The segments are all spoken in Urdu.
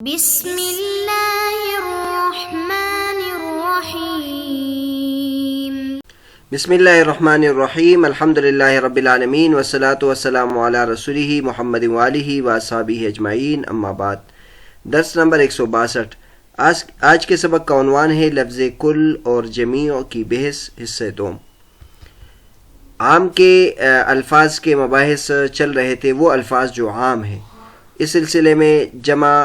بسم اللہ الرحمن الرحیم بسم اللہ الرحمن الرحیم الحمد للہ رب العالمین والصلاة والسلام علی رسولہ محمد وآلہ واصحابہ اجمعین اما بعد۔ درس نمبر 162۔ آج کے سبق کا عنوان ہے لفظ کل اور جمیع کی بحث حصہ دوم۔ عام کے الفاظ کے مباحث چل رہے تھے، وہ الفاظ جو عام ہیں۔ اس سلسلے میں جمع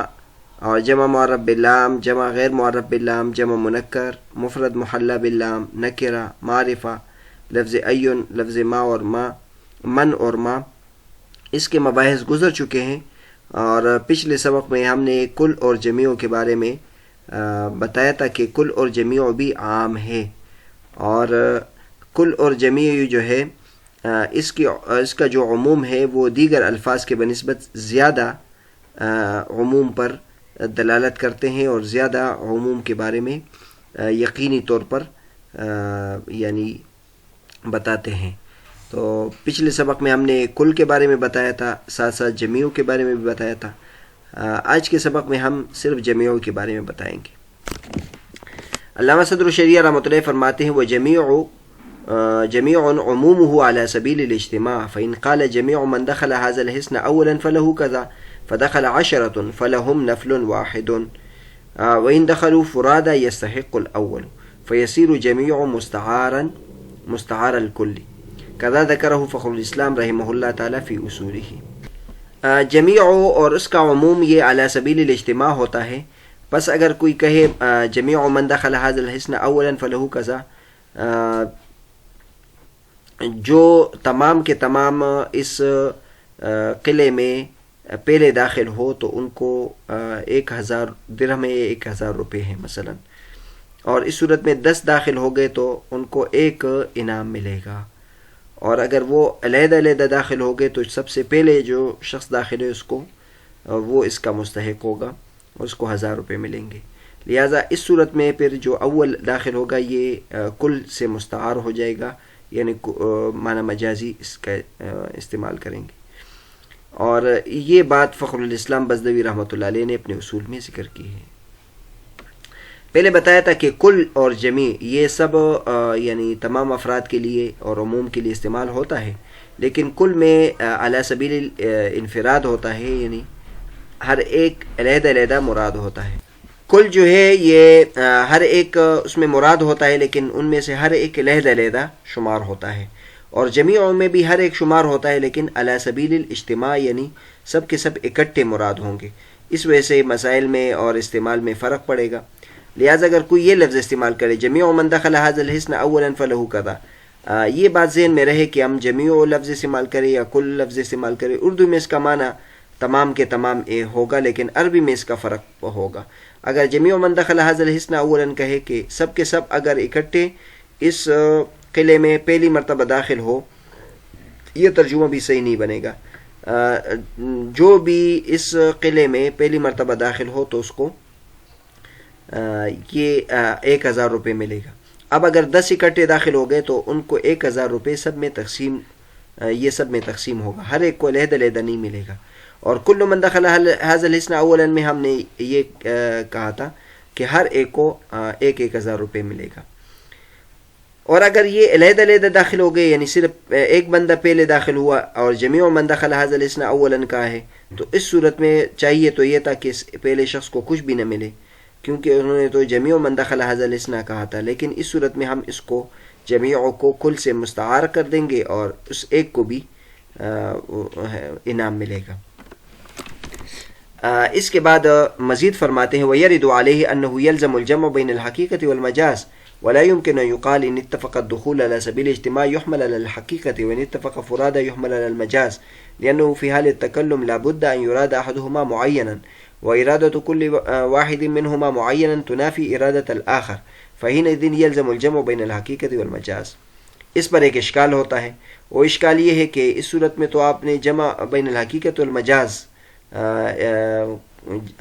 اور جمع معرب باللام، جمع غیر معرب باللام، جمع منکر، مفرد محلہ باللام، نکرہ، معرفہ، لفظ ایون، لفظ ما اور ما، من اور ما، اس کے مباحث گزر چکے ہیں۔ اور پچھلے سبق میں ہم نے کل اور جمیع کے بارے میں بتایا تھا کہ کل اور جمیع بھی عام ہے، اور کل اور جمیع جو ہے اس کا جو عموم ہے وہ دیگر الفاظ کے بنسبت زیادہ عموم پر دلالت کرتے ہیں اور زیادہ عموم کے بارے میں یقینی طور پر یعنی بتاتے ہیں۔ تو پچھلے سبق میں ہم نے کل کے بارے میں بتایا تھا، ساتھ ساتھ جمیع کے بارے میں بھی بتایا تھا۔ آج کے سبق میں ہم صرف جمیع کے بارے میں بتائیں گے۔ علامہ صدر الشریعہ رحمۃ اللہ فرماتے ہیں وہ جمیع عمومه على سبيل الاجتماع فإن قال جميع من دخل هذا الحصن أولا فله كذا فدخل 10 فلهم نفل واحد وإن دخلوا فرادا يستحق الأول فيصير جميع مستعار الكل كذا ذكره فخر الإسلام رحمه الله تعالى في أصوله۔ جمیع اور اس کا عموم یہ علی سبیل الاجتماع ہوتا ہے۔ بس اگر کوئی کہے جمیع من دخل هذا الحصن اولا فله كذا، جو تمام کے تمام اس قلعے میں پہلے داخل ہو تو ان کو 1000 درہم 1000 روپے ہیں مثلا، اور اس صورت میں 10 داخل ہو گئے تو ان کو ایک انعام ملے گا، اور اگر وہ علیحدہ علیحدہ داخل ہو گئے تو سب سے پہلے جو شخص داخل ہے اس کو وہ اس کا مستحق ہوگا، اس کو 1000 روپے ملیں گے۔ لہٰذا اس صورت میں پھر جو اول داخل ہوگا یہ کل سے مستعار ہو جائے گا، یعنی معنی مجازی اس کا استعمال کریں گے۔ اور یہ بات فخر الاسلام بزدوی رحمۃ اللہ علیہ نے اپنے اصول میں ذکر کی ہے۔ پہلے بتایا تھا کہ کل اور جمیع یہ سب یعنی تمام افراد کے لیے اور عموم کے لیے استعمال ہوتا ہے، لیکن کل میں علی سبیل انفراد ہوتا ہے، یعنی ہر ایک علیحدہ علیحدہ مراد ہوتا ہے۔ کل جو ہے یہ ہر ایک اس میں مراد ہوتا ہے، لیکن ان میں سے ہر ایک علیحدہ علیحدہ شمار ہوتا ہے، اور جمیع میں بھی ہر ایک شمار ہوتا ہے لیکن علی سبیل الاجتماع، یعنی سب کے سب اکٹھے مراد ہوں گے۔ اس وجہ سے مسائل میں اور استعمال میں فرق پڑے گا۔ لہٰذا اگر کوئی یہ لفظ استعمال کرے جمیع من دخل هذا الحصن اولا فله كذا، یہ بات ذہن میں رہے کہ ہم جمیع لفظ استعمال کریں یا کل لفظ استعمال کریں، اردو میں اس کا معنی تمام کے تمام ہوگا، لیکن عربی میں اس کا فرق ہوگا۔ اگر جمیع من دخل هذا الحصن اولا کہے کہ سب کے سب اگر اکٹھے اس قلعے میں پہلی مرتبہ داخل ہو، یہ ترجمہ بھی صحیح نہیں بنے گا۔ جو بھی اس قلعے میں پہلی مرتبہ داخل ہو تو اس کو یہ 1000 روپے ملے گا۔ اب اگر 10 اکٹھے داخل ہو گئے تو ان کو 1000 روپے سب میں تقسیم ہوگا، ہر ایک کو علیحدہ علیحدہ نہیں ملے گا۔ اور کل من دخل هذا الحصن اولا میں ہم نے یہ کہا تھا کہ ہر ایک کو 1000 روپے ملے گا۔ اور اگر یہ علیحدہ علیحدہ داخل ہو گئے، یعنی صرف ایک بندہ پہلے داخل ہوا اور جمیع من دخل هذا الحصن اولا کہا ہے، تو اس صورت میں چاہیے تو یہ تھا کہ پہلے شخص کو کچھ بھی نہ ملے، کیونکہ انہوں نے تو جمیع من دخل هذا الحصن کہا تھا، لیکن اس صورت میں ہم اس کو جمیع کو کل سے مستعار کر دیں گے اور اس ایک کو بھی انعام ملے گا۔ اس کے بعد مزید فرماتے ہیں وَيَرِدُ عَلَيْهِ أَنَّهُ يَلْزَمُ الْجَمْعُ بَيْنَ الْحَقِيقَةِ وَالْمَجَازِ وَلَا يُمْكِنُ أَن يُقَالَ إِنِ اتَّفَقَ الدُّخُولُ عَلَى سَبِيلِ الْاجْتِمَاعِ يُحْمَلُ عَلَى الْحَقِيقَةِ وَإِنِ اتَّفَقَ فُرَادًا يُحْمَلُ عَلَى الْمَجَازِ لِأَنَّهُ فِي حَالِ التَّكَلُّمِ لَا بُدَّ أَن يُرَادَ أَحَدُهُمَا مُعَيَّنًا وإرادة كل واحد منهما معينا تنافي إرادة الآخر فحينئذ يلزم الجمع بين الحقيقة والمجاز۔ اس پر ایک اشکال ہوتا ہے، وہ اشکال یہ ہے کہ اس صورت میں تو آپ نے جمع بین الحقیقت والمجاز،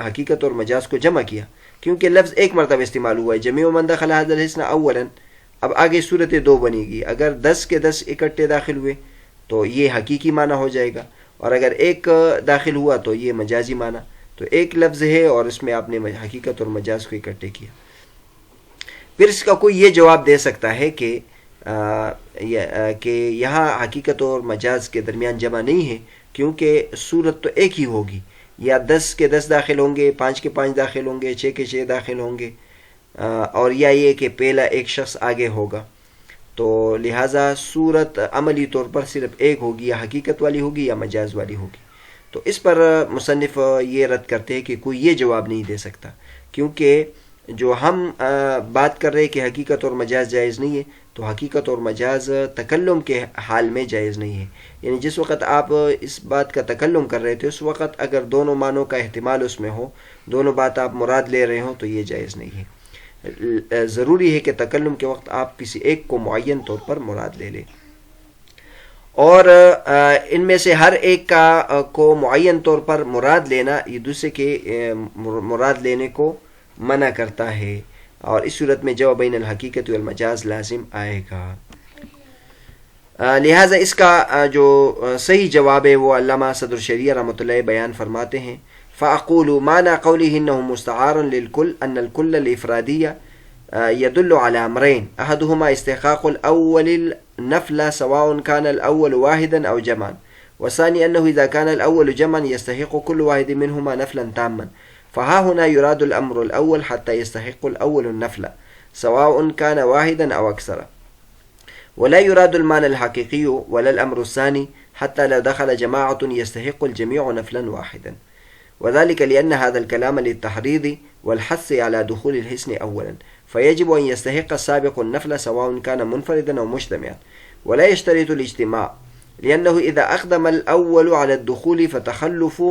حقیقت اور مجاز کو جمع کیا، کیونکہ لفظ ایک مرتبہ استعمال ہوا ہے جمیع من دخل هذا الحصن اولا۔ اب آگے صورت 2 بنے گی، اگر 10 کے 10 اکٹھے داخل ہوئے تو یہ حقیقی معنی ہو جائے گا، اور اگر ایک داخل ہوا تو یہ مجازی معنی۔ تو تو ایک لفظ ہے اور اس میں آپ نے حقیقت اور مجاز کو اکٹھے کیا. پھر اس کا کوئی یہ جواب دے سکتا ہے کہ یہاں حقیقت اور مجاز کے درمیان جمع نہیں ہے، کیونکہ صورت تو ایک ہی ہوگی، یا 10 کے 10 داخل ہوں گے، 5 کے 5 داخل ہوں گے، 6 کے 6 داخل ہوں گے، اور یا یہ کہ پہلا ایک شخص آگے ہوگا. تو لہٰذا صورت عملی طور پر صرف ایک ہوگی، یا حقیقت والی ہوگی یا مجاز والی ہوگی. تو اس پر مصنف یہ رد کرتے ہیں کہ کوئی یہ جواب نہیں دے سکتا، کیونکہ جو ہم بات کر رہے کہ حقیقت اور مجاز جائز نہیں ہے، تو حقیقت اور مجاز تکلم کے حال میں جائز نہیں ہے. یعنی جس وقت آپ اس بات کا تکلم کر رہے تھے اس وقت اگر دونوں معنوں کا احتمال اس میں ہو، دونوں بات آپ مراد لے رہے ہوں، تو یہ جائز نہیں ہے. ضروری ہے کہ تکلم کے وقت آپ کسی ایک کو معین طور پر مراد لے لیں، اور ان میں سے ہر ایک کو معین طور پر مراد لینا یہ دوسرے کے مراد لینے کو منع کرتا ہے، اور اس صورت میں جو بین الحقیقت والمجاز لازم آئے گا. لہٰذا اس کا جو صحیح جواب ہے وہ علامہ صدر شریعہ رحمۃ اللہ بیان فرماتے ہیں. فَأَقُولُ مَعنَى قَوْلِهِ إِنَّهُ مُسْتَعَارٌ لِلْكُلِّ أَنَّ الْكُلَّ الْإِفْرَادِيَّ يدل على أمرين أحدهما استحقاق الأول النفل سواء كان الأول واحدا أو جمعا، والثاني أنه إذا كان الأول جمعا يستحق كل واحد منهما نفلا تاما، فها هنا يراد الأمر الأول حتى يستحق الأول النفل سواء كان واحدا أو أكثر، ولا يراد المعنى الحقيقي ولا الأمر الثاني حتى لو دخل جماعة يستحق الجميع نفلا واحدا، وذلك لأن هذا الكلام للتحريض والحث على دخول الحسن أولا، فيجب أن يستحق السابق النفل سواء كان منفردا أو مجتمعا، ولا يشترط الاجتماع، لأنه إذا أقدم الأول على الدخول فتخلف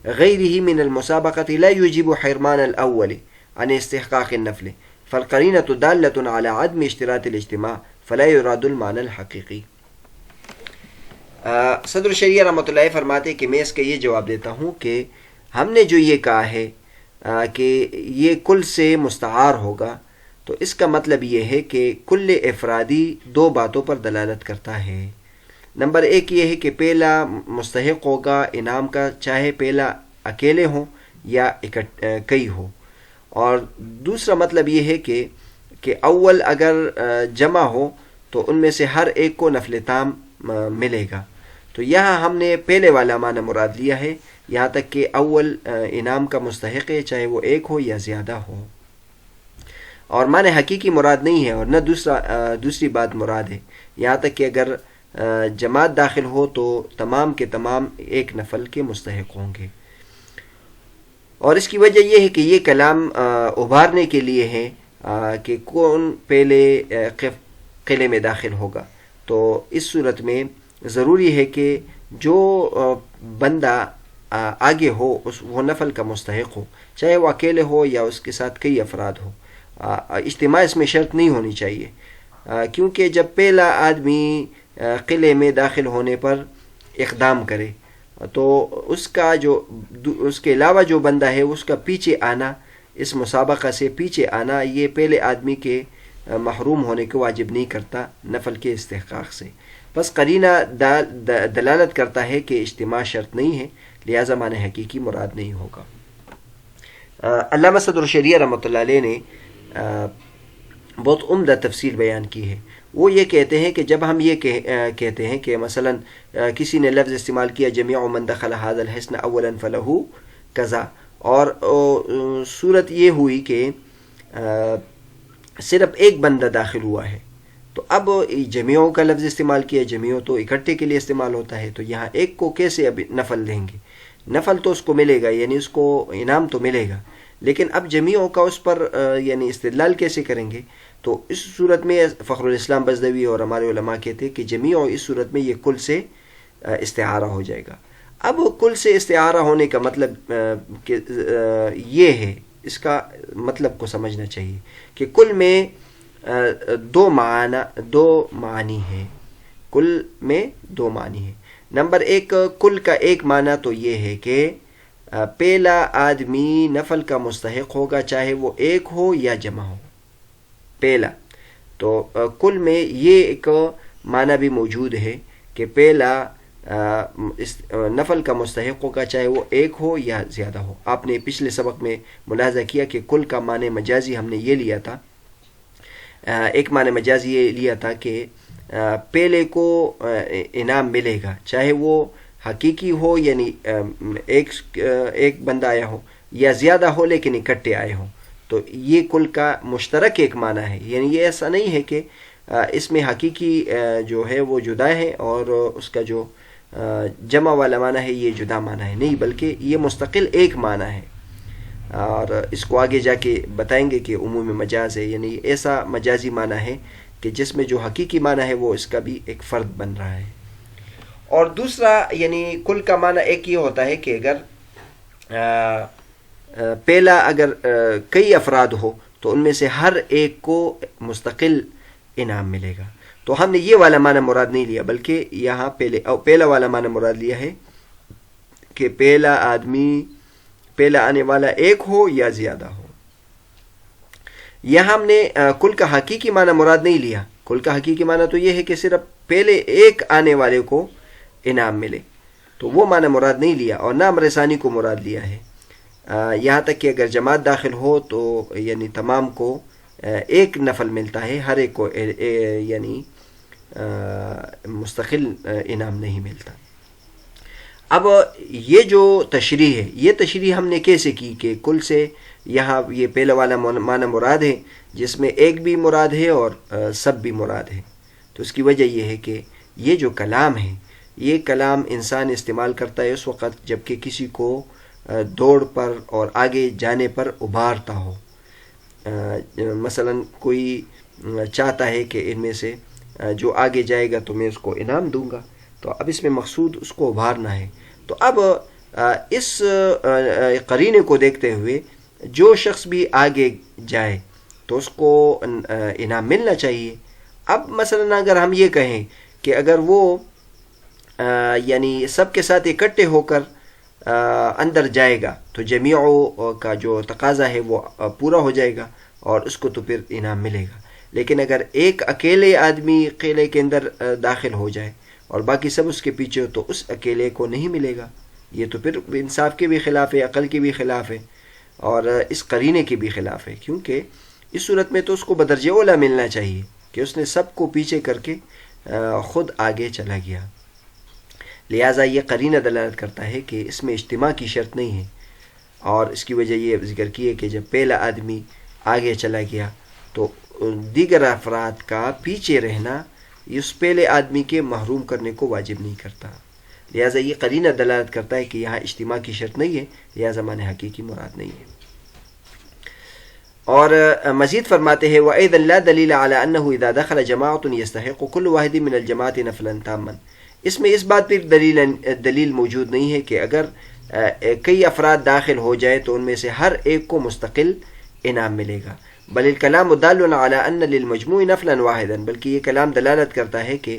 غيره من المسابقة لا يجب حرمان الأول عن استحقاق النفل، فالقرينة دالة على عدم اشتراط الاجتماع فلا يراد المعنى الحقيقي. صدر شریعہ رحمۃ اللہ فرماتے کہ میں اس کا یہ جواب دیتا ہوں کہ ہم نے جو یہ کہا ہے کہ یہ کل سے مستعار ہوگا، تو اس کا مطلب یہ ہے کہ کل افرادی دو باتوں پر دلالت کرتا ہے. نمبر ایک یہ ہے کہ پہلا مستحق ہوگا انعام کا، چاہے پہلا اکیلے ہوں یا کئی ہو، اور دوسرا مطلب یہ ہے کہ اول اگر جمع ہو تو ان میں سے ہر ایک کو نفل تام ملے گا. تو یہاں ہم نے پہلے والا معنی مراد لیا ہے، یہاں تک کہ اول انعام کا مستحق ہے، چاہے وہ ایک ہو یا زیادہ ہو، اور معنی حقیقی مراد نہیں ہے، اور نہ دوسری بات مراد ہے. یہاں تک کہ اگر جماعت داخل ہو تو تمام کے تمام ایک نفل کے مستحق ہوں گے. اور اس کی وجہ یہ ہے کہ یہ کلام ابھارنے کے لیے ہے کہ کون پہلے قلعے میں داخل ہوگا. تو اس صورت میں ضروری ہے کہ جو بندہ آگے ہو وہ نفل کا مستحق ہو، چاہے وہ اکیلے ہو یا اس کے ساتھ کئی افراد ہو. اجتماع اس میں شرط نہیں ہونی چاہیے، کیونکہ جب پہلا آدمی قلعے میں داخل ہونے پر اقدام کرے تو اس کے علاوہ جو بندہ ہے اس کا پیچھے آنا، اس مسابقہ سے پیچھے آنا، یہ پہلے آدمی کے محروم ہونے کو واجب نہیں کرتا نفل کے استحقاق سے. بس قرینہ دلالت کرتا ہے کہ اجتماع شرط نہیں ہے، لہذا معنی حقیقی مراد نہیں ہوگا. علامہ صدر شریعہ رحمۃ اللہ علیہ نے بہت عمدہ تفصیل بیان کی ہے. وہ یہ کہتے ہیں کہ جب ہم یہ کہتے ہیں کہ مثلا کسی نے لفظ استعمال کیا جمیع من دخل هذا الحسن اولا فله کذا، اور صورت یہ ہوئی کہ صرف ایک بندہ داخل ہوا ہے، تو اب جمیعوں کا لفظ استعمال کیا، جمیعوں تو اکٹھے کے لیے استعمال ہوتا ہے، تو یہاں ایک کو کیسے اب نفل دیں گے؟ نفل تو اس کو ملے گا، یعنی اس کو انعام تو ملے گا، لیکن اب جمیعوں کا اس پر یعنی استدلال کیسے کریں گے؟ تو اس صورت میں فخر الاسلام بزدوی اور ہمارے علماء کہتے ہیں کہ جمیعوں اس صورت میں یہ کل سے استعارہ ہو جائے گا. اب کل سے استعارہ ہونے کا مطلب کہ یہ ہے، اس کا مطلب کو سمجھنا چاہیے کہ کل میں دو معنی ہیں. کل میں دو معنی ہیں. نمبر ایک، کل کا ایک معنی تو یہ ہے کہ پہلا آدمی نفل کا مستحق ہوگا، چاہے وہ ایک ہو یا جمع ہو. پہلا تو کل میں یہ ایک معنی بھی موجود ہے کہ پہلا اس نفل کا مستحق ہوگا، چاہے وہ ایک ہو یا زیادہ ہو. آپ نے پچھلے سبق میں ملاحظہ کیا کہ کل کا معنی مجازی ہم نے یہ لیا تھا، ایک معنی مجازی یہ لیا تھا کہ پہلے کو انعام ملے گا، چاہے وہ حقیقی ہو یعنی ایک بندہ آیا ہو، یا زیادہ ہو لیکن اکٹھے آئے ہوں. تو یہ کل کا مشترک ایک معنی ہے، یعنی یہ ایسا نہیں ہے کہ اس میں حقیقی جو ہے وہ جدا ہے اور اس کا جو جمع والا معنی ہے یہ جدا معنی ہے، نہیں، بلکہ یہ مستقل ایک معنی ہے. اور اس کو آگے جا کے بتائیں گے کہ عموم مجاز ہے، یعنی ایسا مجازی معنی ہے کہ جس میں جو حقیقی معنی ہے وہ اس کا بھی ایک فرد بن رہا ہے. اور دوسرا یعنی کل کا معنی ایک یہ ہوتا ہے کہ اگر پہلا اگر کئی افراد ہو تو ان میں سے ہر ایک کو مستقل انعام ملے گا. تو ہم نے یہ والا معنی مراد نہیں لیا، بلکہ یہاں پہلا والا معنی مراد لیا ہے کہ پہلا آنے والا ایک ہو یا زیادہ ہو. یہاں ہم نے کل کا حقیقی معنی مراد نہیں لیا. کل کا حقیقی معنی تو یہ ہے کہ صرف پہلے ایک آنے والے کو انعام ملے، تو وہ معنی مراد نہیں لیا، اور نہ امر ثانی کو مراد لیا ہے. یہاں تک کہ اگر جماعت داخل ہو تو یعنی تمام کو ایک نفل ملتا ہے، ہر ایک کو یعنی مستقل انعام نہیں ملتا. اب یہ جو تشریح ہے، یہ تشریح ہم نے کیسے کی کہ کل سے یہاں یہ پہلا والا معنی مراد ہے جس میں ایک بھی مراد ہے اور سب بھی مراد ہے. تو اس کی وجہ یہ ہے کہ یہ جو کلام ہے، یہ کلام انسان استعمال کرتا ہے اس وقت جب کہ کسی کو دوڑ پر اور آگے جانے پر ابھارتا ہو. مثلا کوئی چاہتا ہے کہ ان میں سے جو آگے جائے گا تو میں اس کو انعام دوں گا، تو اب اس میں مقصود اس کو ابھارنا ہے. تو اب اس قرینے کو دیکھتے ہوئے جو شخص بھی آگے جائے تو اس کو انعام ملنا چاہیے. اب مثلا اگر ہم یہ کہیں کہ اگر وہ یعنی سب کے ساتھ اکٹھے ہو کر اندر جائے گا تو جمیعوں کا جو تقاضا ہے وہ پورا ہو جائے گا اور اس کو تو پھر انعام ملے گا. لیکن اگر ایک اکیلے آدمی قلعے کے اندر داخل ہو جائے اور باقی سب اس کے پیچھے ہو تو اس اکیلے کو نہیں ملے گا. یہ تو پھر انصاف کے بھی خلاف ہے، عقل کے بھی خلاف ہے اور اس قرینے کے بھی خلاف ہے، کیونکہ اس صورت میں تو اس کو بدرجہ اولا ملنا چاہیے کہ اس نے سب کو پیچھے کر کے خود آگے چلا گیا. لہٰذا یہ قرینہ دلالت کرتا ہے کہ اس میں اجتماع کی شرط نہیں ہے، اور اس کی وجہ یہ ذکر کی ہے کہ جب پہلا آدمی آگے چلا گیا تو دیگر افراد کا پیچھے رہنا اس پہلے آدمی کے محروم کرنے کو واجب نہیں کرتا. لہٰذا یہ قرینہ دلالت کرتا ہے کہ یہاں اجتماع کی شرط نہیں ہے، لہٰذا معنی حقیقی مراد نہیں ہے. اور مزید فرماتے ہیں وَأَيْضًا لَا دَلِيلَ عَلَىٰ أَنَّهُ إِذَا دَخَلَ جَمَاعَةٌ يَسْتَحِقُّ كُلُّ وَاحِدٍ مِنَ الْجَمَاعَةِ نَفْلًا تَامًّا. اس میں اس بات پر دلیل موجود نہیں ہے کہ اگر کئی افراد داخل ہو جائے تو ان میں سے ہر ایک کو مستقل انعام ملے گا. بل الکلام دال علی ان للمجموع نفلا واحدا، بلکہ یہ کلام دلالت کرتا ہے کہ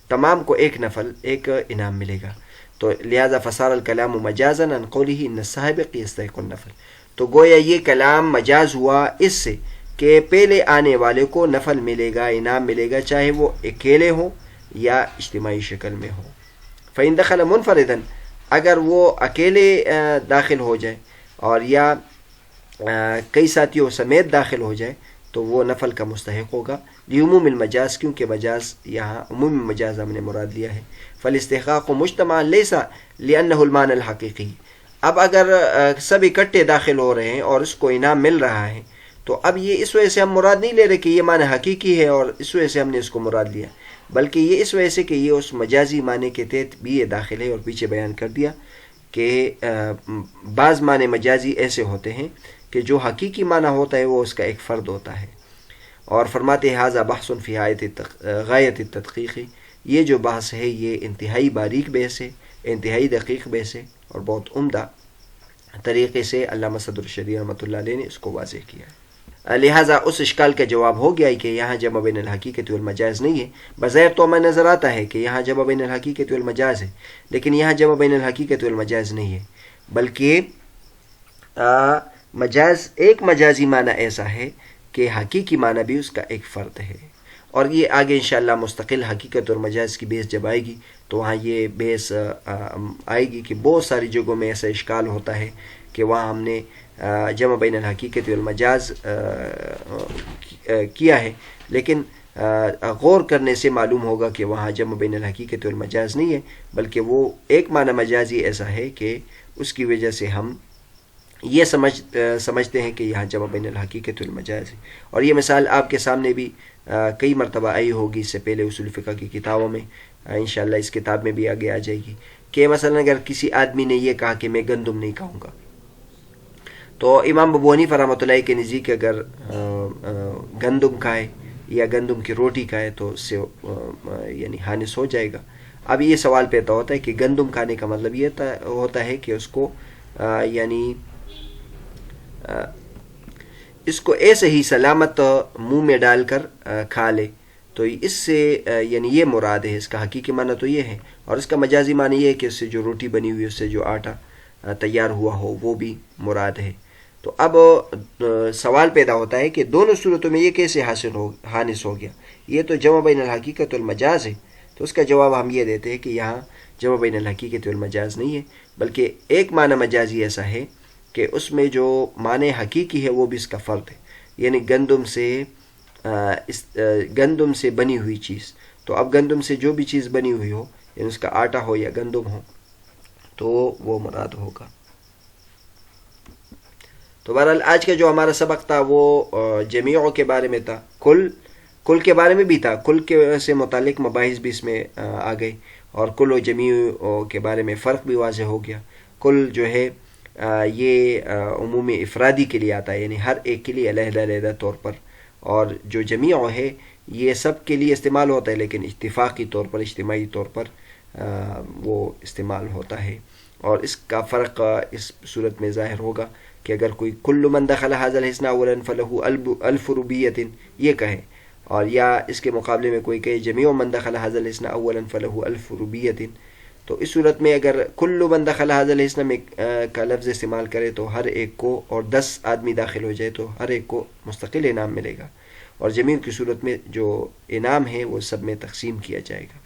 تمام کو ایک نفل، ایک انعام ملے گا. تو لہذا فصار الکلام مجازا عن قوله ان السابق يستحق النفل. تو گویا یہ کلام مجاز ہوا اس سے کہ پہلے آنے والے کو نفل ملے گا، انعام ملے گا، چاہے وہ اکیلے ہوں یا اجتماعی شکل میں ہو. فإن دخل منفردا، اگر وہ اکیلے داخل ہو جائے اور یا کئی ساتھیوں سمیت داخل ہو جائے تو وہ نفل کا مستحق ہوگا. لعموم المجاز، کیونکہ مجاز یہاں عموم مجاز ہم نے مراد لیا ہے. فالاستحقاق مجتمع لیس لأنه المعنى الحقیقی. اب اگر سب اکٹھے داخل ہو رہے ہیں اور اس کو انعام مل رہا ہے تو اب یہ اس وجہ سے ہم مراد نہیں لے رہے کہ یہ معنی حقیقی ہے اور اس وجہ سے ہم نے اس کو مراد لیا، بلکہ یہ اس وجہ سے کہ یہ اس مجازی معنی کے تحت بھی یہ داخل ہے. اور پیچھے بیان کر دیا کہ بعض معنی مجازی ایسے ہوتے ہیں کہ جو حقیقی معنی ہوتا ہے وہ اس کا ایک فرد ہوتا ہے. اور فرماتے ہیں ھذا بحث فی غایت التدقیق، یہ جو بحث ہے یہ انتہائی باریک بحث ہے، انتہائی دقیق بحث ہے، اور بہت عمدہ طریقے سے علامہ صدر الشریع رحمۃ اللہ علیہ نے اس کو واضح کیا ہے. لہٰذا اس اشکال کا جواب ہو گیا کہ یہاں جمع بین الحقیقت والمجاز نہیں ہے. بظاہر تو ہمیں نظر آتا ہے کہ یہاں جمع بین الحقیقت والمجاز ہے، لیکن یہاں جمع بین الحقیقت والمجاز نہیں ہے، بلکہ مجاز ایک مجازی معنی ایسا ہے کہ حقیقی معنی بھی اس کا ایک فرد ہے. اور یہ آگے انشاءاللہ مستقل حقیقت اور مجاز کی بحث جب آئے گی تو وہاں یہ بحث آئے گی کہ بہت ساری جگہوں میں ایسا اشکال ہوتا ہے کہ وہاں ہم نے جمع بین الحقیقت والمجاز کیا ہے، لیکن غور کرنے سے معلوم ہوگا کہ وہاں جمع بین الحقیقت والمجاز نہیں ہے، بلکہ وہ ایک معنی مجازی ایسا ہے کہ اس کی وجہ سے ہم یہ سمجھتے ہیں کہ یہاں جمع بین الحقیقت والمجاز ہے. اور یہ مثال آپ کے سامنے بھی کئی مرتبہ آئی ہوگی اس سے پہلے اصول فقہ کی کتابوں میں، انشاءاللہ اس کتاب میں بھی آگے آ جائے گی کہ مثلا اگر کسی آدمی نے یہ کہا کہ میں گندم نہیں کھاؤں گا، تو امام ابو حنیفہ رحمۃ اللہ کے نزدیک اگر گندم کھائے یا گندم کی روٹی کھائے تو اس سے یعنی حانث ہو جائے گا. اب یہ سوال پیدا ہوتا ہے کہ گندم کھانے کا مطلب یہ ہوتا ہے کہ اس کو یعنی اس کو ایسے ہی سلامت منہ میں ڈال کر کھا لے، تو اس سے یعنی یہ مراد ہے، اس کا حقیقی معنی تو یہ ہے، اور اس کا مجازی معنی یہ ہے کہ اس سے جو روٹی بنی ہوئی، اس سے جو آٹا تیار ہوا ہو وہ بھی مراد ہے. تو اب سوال پیدا ہوتا ہے کہ دونوں صورتوں میں یہ کیسے حانث ہو گیا؟ یہ تو جمع بین الحقیقت والمجاز ہے. تو اس کا جواب ہم یہ دیتے ہیں کہ یہاں جمع بین الحقیقت والمجاز نہیں ہے، بلکہ ایک معنی مجازی ایسا ہے کہ اس میں جو معنی حقیقی ہے وہ بھی اس کا فرد ہے، یعنی گندم سے بنی ہوئی چیز. تو اب گندم سے جو بھی چیز بنی ہوئی ہو، یعنی اس کا آٹا ہو یا گندم ہو، تو وہ مراد ہوگا. تو بہرحال آج کا جو ہمارا سبق تھا وہ جمیع کے بارے میں تھا، کل کے بارے میں بھی تھا، کل کے سے متعلق مباحث بھی اس میں آ گئے، اور کل و جمیع کے بارے میں فرق بھی واضح ہو گیا. کل جو ہے یہ عمومی افرادی کے لیے آتا ہے، یعنی ہر ایک کے لیے علیحدہ علیحدہ طور پر، اور جو جمیع ہے یہ سب کے لیے استعمال ہوتا ہے لیکن اتفاقی طور پر، اجتماعی طور پر وہ استعمال ہوتا ہے. اور اس کا فرق اس صورت میں ظاہر ہوگا کہ اگر کوئی کل من دخل هذا الحسن اولا فله الف ربیۃ یہ کہے، اور یا اس کے مقابلے میں کوئی کہے جمیع من دخل هذا الحسن اولا فله الف ربیۃ، تو اس صورت میں اگر کل من دخل هذا الحسن میں کا لفظ استعمال کرے تو ہر ایک کو، اور 10 آدمی داخل ہو جائے تو ہر ایک کو مستقل انعام ملے گا، اور جمیع کی صورت میں جو انعام ہے وہ سب میں تقسیم کیا جائے گا.